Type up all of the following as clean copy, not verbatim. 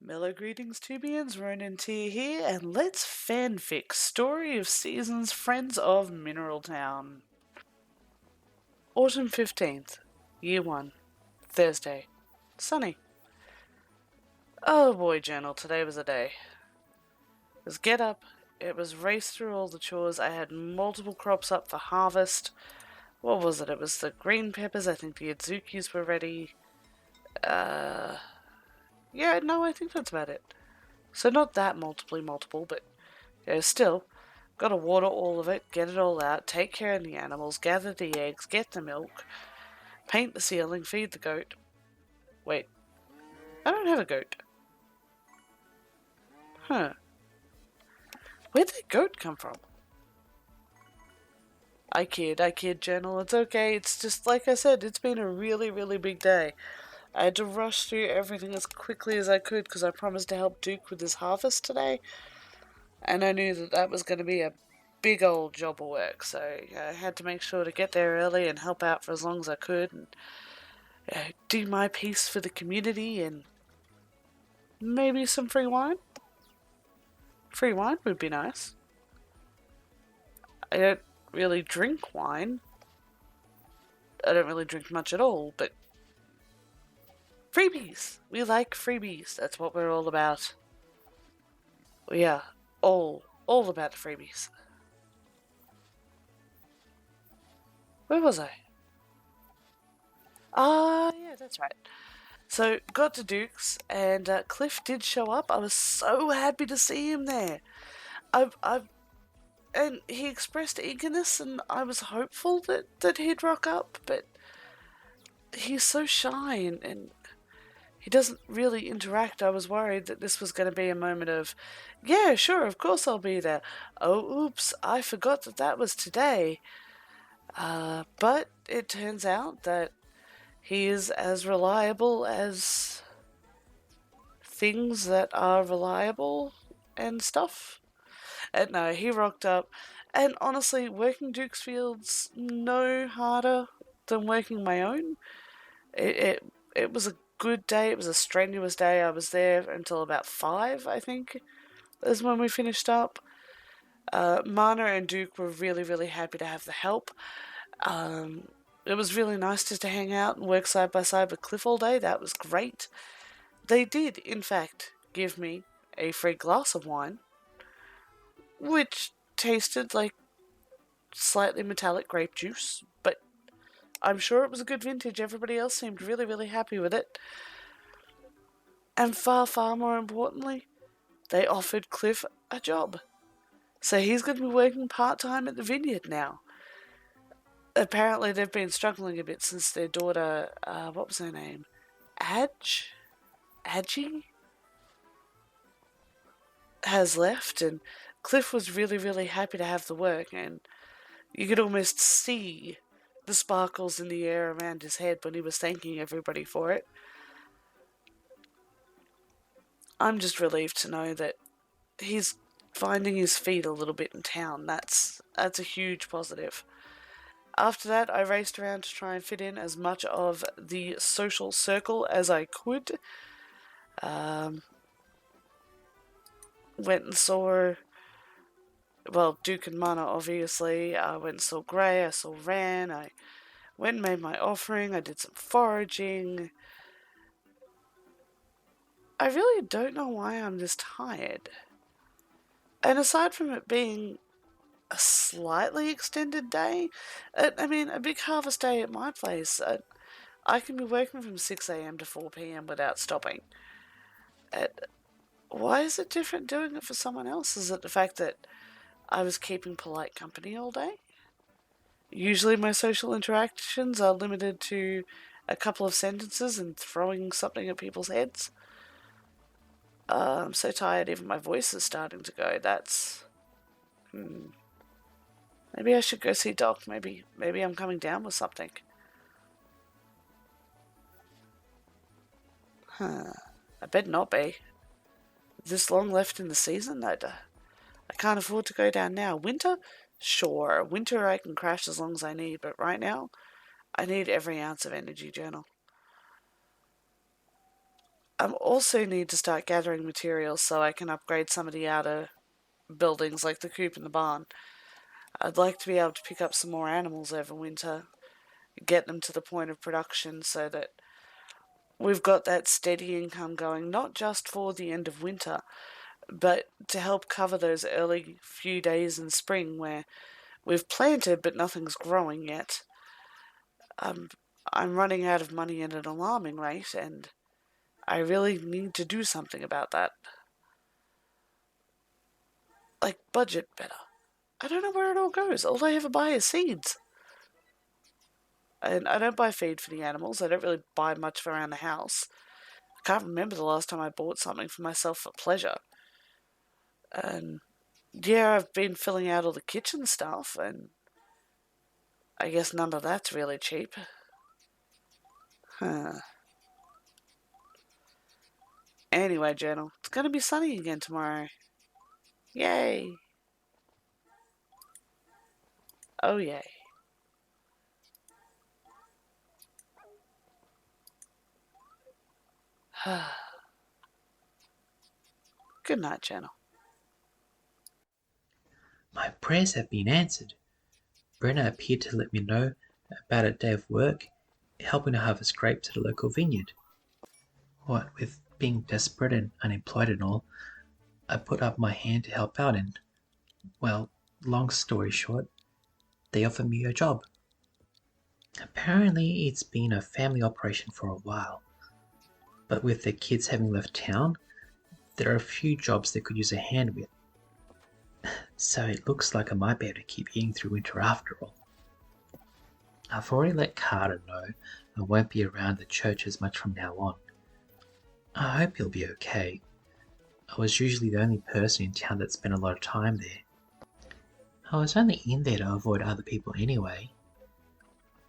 Mellow greetings, Tubians, Ronan Tier here, and let's fanfic Story of Seasons Friends of Mineral Town. Autumn 15th, Year 1, Thursday. Sunny. Oh boy, journal, today was a day. It was get up, it was race through all the chores, I had multiple crops up for harvest. What was it? It was the green peppers, I think the Adzukis were ready. Yeah, no, I think that's about it. So not that multiple, but still, gotta water all of it, get it all out, take care of the animals, gather the eggs, get the milk, paint the ceiling, feed the goat. Wait, I don't have a goat. Huh. Where'd that goat come from? I kid, journal, it's okay, it's just, like I said, it's been a really big day. I had to rush through everything as quickly as I could because I promised to help Duke with his harvest today. And I knew that that was going to be a big old job of work, so I had to make sure to get there early and help out for as long as I could and do my piece for the community and maybe some free wine. Free wine would be nice. I don't really drink wine. I don't really drink much at all, but freebies! We like freebies. That's what we're all about. We are all about the freebies. Where was I? Yeah, that's right. So, got to Duke's, and Cliff did show up. I was so happy to see him there. And he expressed eagerness, and I was hopeful that he'd rock up, but he's so shy and he doesn't really interact. I was worried that this was going to be a moment of, yeah, sure, of course I'll be there. Oh, oops, I forgot that was today. But it turns out that he is as reliable as things that are reliable and stuff. And no, he rocked up. And honestly, working Duke's Field's no harder than working my own. It was a good day. It was a strenuous day. I was there until about 5, I think, is when we finished up. Mana and Duke were really happy to have the help. It was really nice just to hang out and work side by side with Cliff all day. That was great. They did, in fact, give me a free glass of wine, which tasted like slightly metallic grape juice, but I'm sure it was a good vintage. Everybody else seemed really happy with it. And far more importantly, they offered Cliff a job. So he's going to be working part-time at the vineyard now. Apparently they've been struggling a bit since their daughter, what was her name? Adgie? Has left, and Cliff was really happy to have the work, and you could almost see the sparkles in the air around his head when he was thanking everybody for it. I'm just relieved to know that he's finding his feet a little bit in town. That's a huge positive. After that, I raced around to try and fit in as much of the social circle as I could. Went and saw, well, Duke and Mana, obviously. I went and saw Grey, I saw Ran, I went and made my offering, I did some foraging. I really don't know why I'm this tired. And aside from it being a slightly extended day, I mean, a big harvest day at my place, I can be working from 6 a.m. to 4 p.m. without stopping. Why is it different doing it for someone else? Is it the fact that I was keeping polite company all day? Usually my social interactions are limited to a couple of sentences and throwing something at people's heads. I'm so tired, even my voice is starting to go. That's... Maybe I should go see Doc. Maybe I'm coming down with something. I bet not be. This long left in the season? I can't afford to go down now. Winter? Sure. Winter I can crash as long as I need, but right now, I need every ounce of energy, journal. I also need to start gathering materials so I can upgrade some of the outer buildings like the coop and the barn. I'd like to be able to pick up some more animals over winter, get them to the point of production so that we've got that steady income going, not just for the end of winter, but to help cover those early few days in spring where we've planted but nothing's growing yet. I'm running out of money at an alarming rate, and I really need to do something about that. Like, budget better. I don't know where it all goes. All I ever buy is seeds. And I don't buy feed for the animals. I don't really buy much for around the house. I can't remember the last time I bought something for myself for pleasure. And yeah, I've been filling out all the kitchen stuff, and I guess none of that's really cheap. Huh. Anyway, Journal, it's going to be sunny again tomorrow. Yay! Oh, yay. Good night, Journal. My prayers have been answered. Brenna appeared to let me know about a day of work helping to harvest grapes at a local vineyard. What with being desperate and unemployed and all, I put up my hand to help out and, well, long story short, they offered me a job. Apparently, it's been a family operation for a while, but with the kids having left town, there are a few jobs they could use a hand with. So it looks like I might be able to keep eating through winter after all. I've already let Carter know I won't be around the church as much from now on. I hope he'll be okay. I was usually the only person in town that spent a lot of time there. I was only in there to avoid other people anyway,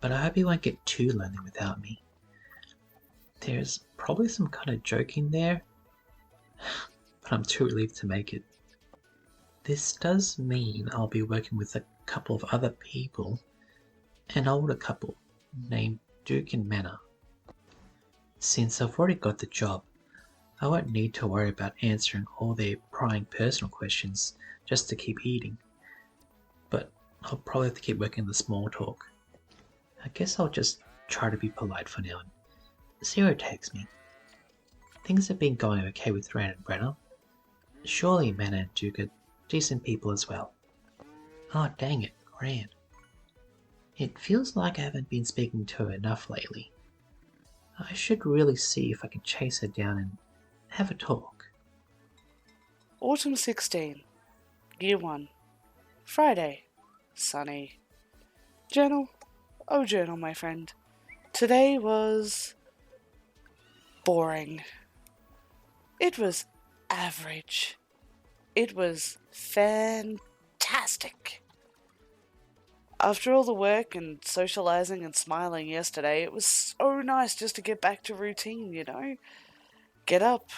but I hope he won't get too lonely without me. There's probably some kind of joke in there, but I'm too relieved to make it. This does mean I'll be working with a couple of other people, an older couple named Duke and Manor. Since I've already got the job, I won't need to worry about answering all their prying personal questions just to keep eating. But I'll probably have to keep working the small talk. I guess I'll just try to be polite for now and see where it takes me. Things have been going okay with Rand and Brenner. Surely Manor and Duke are decent people as well. Oh, dang it, Rand. It feels like I haven't been speaking to her enough lately. I should really see if I can chase her down and have a talk. Autumn 16, Year 1. Friday. Sunny. Journal. Oh, journal, my friend. Today was boring. It was average. It was fantastic. After all the work and socializing and smiling yesterday, it was so nice just to get back to routine, you know? Get up.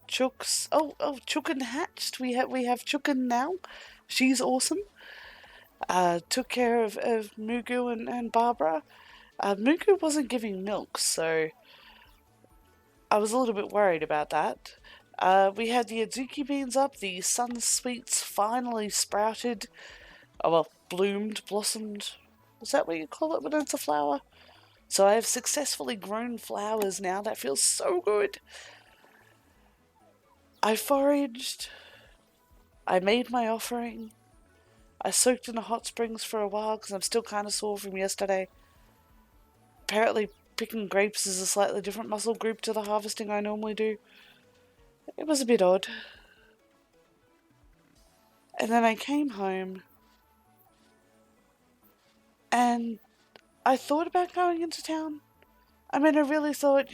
Chooks. Oh, Chookin hatched. We have Chookin now. She's awesome. Took care of Mugu and Barbara. Mugu wasn't giving milk, so I was a little bit worried about that. We had the Azuki beans up. The sun sweets finally sprouted. Oh, well, bloomed, blossomed. Is that what you call it when it's a flower? So I have successfully grown flowers now. That feels so good. I foraged. I made my offering. I soaked in the hot springs for a while because I'm still kind of sore from yesterday. Apparently, picking grapes is a slightly different muscle group to the harvesting I normally do. It was a bit odd. And then I came home and I thought about going into town. I mean, I really thought,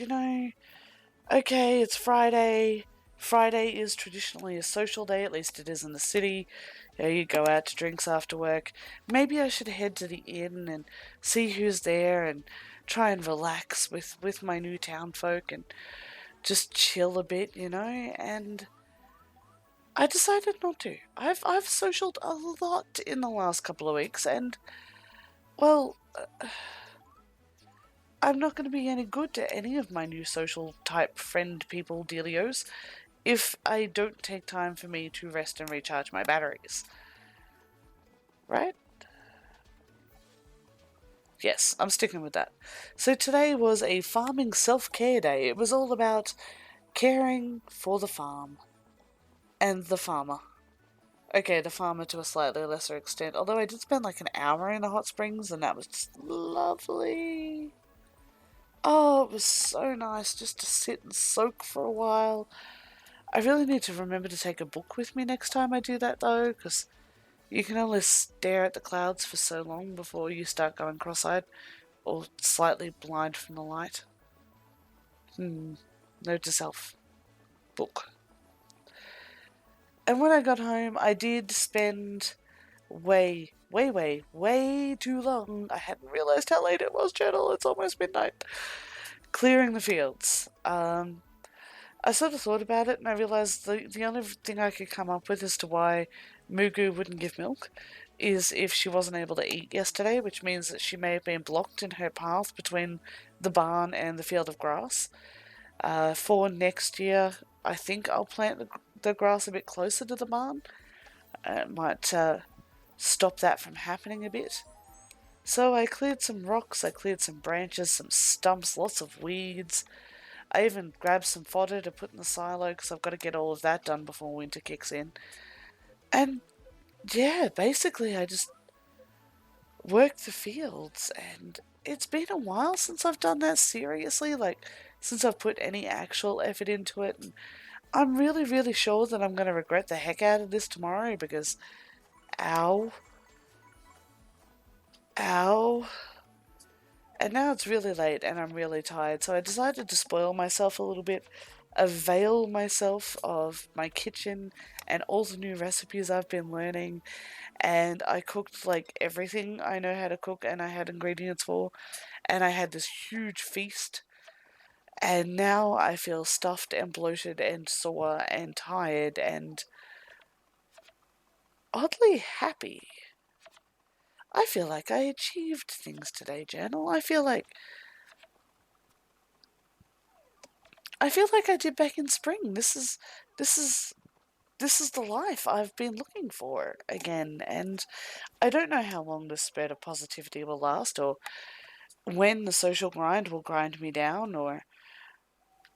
okay, it's Friday. Friday is traditionally a social day, at least it is in the city. You go out to drinks after work. Maybe I should head to the inn and see who's there and try and relax with my new town folk and just chill a bit, and I decided not to. I've socialed a lot in the last couple of weeks and, well, I'm not going to be any good to any of my new social type friend people dealios if I don't take time for me to rest and recharge my batteries. Right? Yes, I'm sticking with that. So today was a farming self-care day. It was all about caring for the farm and the farmer. Okay, the farmer to a slightly lesser extent, although I did spend like an hour in the hot springs and that was just lovely. Oh, it was so nice just to sit and soak for a while. I really need to remember to take a book with me next time I do that though, because you can only stare at the clouds for so long before you start going cross-eyed or slightly blind from the light. Note to self. Book. And when I got home, I did spend way too long. I hadn't realised how late it was, Journal. It's almost midnight. Clearing the fields. I sort of thought about it and I realised the only thing I could come up with as to why Mugu wouldn't give milk is if she wasn't able to eat yesterday, which means that she may have been blocked in her path between the barn and the field of grass. For next year, I think I'll plant the grass a bit closer to the barn. It might stop that from happening a bit. So I cleared some rocks, I cleared some branches, some stumps, lots of weeds. I even grabbed some fodder to put in the silo because I've got to get all of that done before winter kicks in. And yeah, basically I just worked the fields, and it's been a while since I've done that seriously, like since I've put any actual effort into it. And I'm really sure that I'm going to regret the heck out of this tomorrow because ow. And now it's really late and I'm really tired, so I decided to spoil myself a little bit, avail myself of my kitchen and all the new recipes I've been learning, and I cooked like everything I know how to cook and I had ingredients for, and I had this huge feast, and now I feel stuffed and bloated and sore and tired and oddly happy. I feel like I achieved things today, Journal. I feel like I did back in spring. This is the life I've been looking for again, and I don't know how long this spurt of positivity will last, or when the social grind will grind me down, or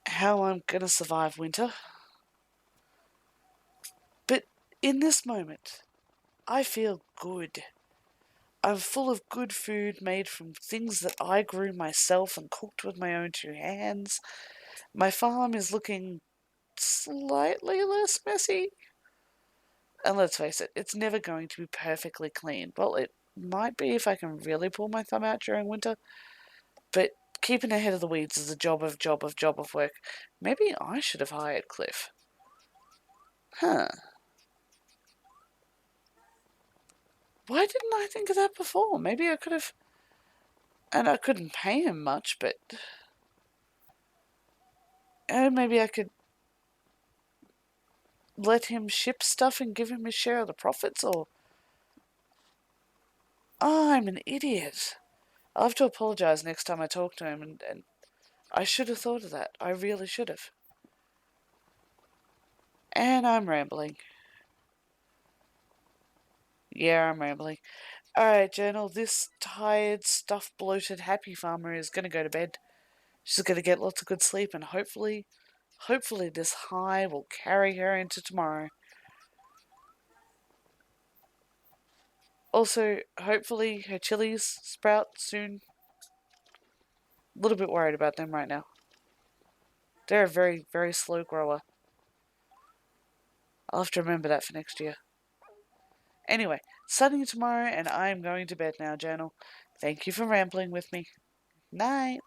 how I'm gonna survive winter. But in this moment, I feel good. I'm full of good food made from things that I grew myself and cooked with my own two hands. My farm is looking slightly less messy. And let's face it, it's never going to be perfectly clean. Well, it might be if I can really pull my thumb out during winter. But keeping ahead of the weeds is a job of work. Maybe I should have hired Cliff. Huh. Why didn't I think of that before? Maybe I could have. And I couldn't pay him much, but. Maybe I could let him ship stuff and give him his share of the profits, or. Oh, I'm an idiot. I'll have to apologise next time I talk to him, and I should have thought of that. I really should have. And I'm rambling. Yeah, I'm rambling. Alright, Journal, this tired, stuffed, bloated, happy farmer is gonna go to bed. She's gonna get lots of good sleep, and hopefully this high will carry her into tomorrow. Also, hopefully her chilies sprout soon. A little bit worried about them right now. They're a very slow grower. I'll have to remember that for next year. Anyway, sunny tomorrow, and I'm going to bed now, Journal. Thank you for rambling with me. Night.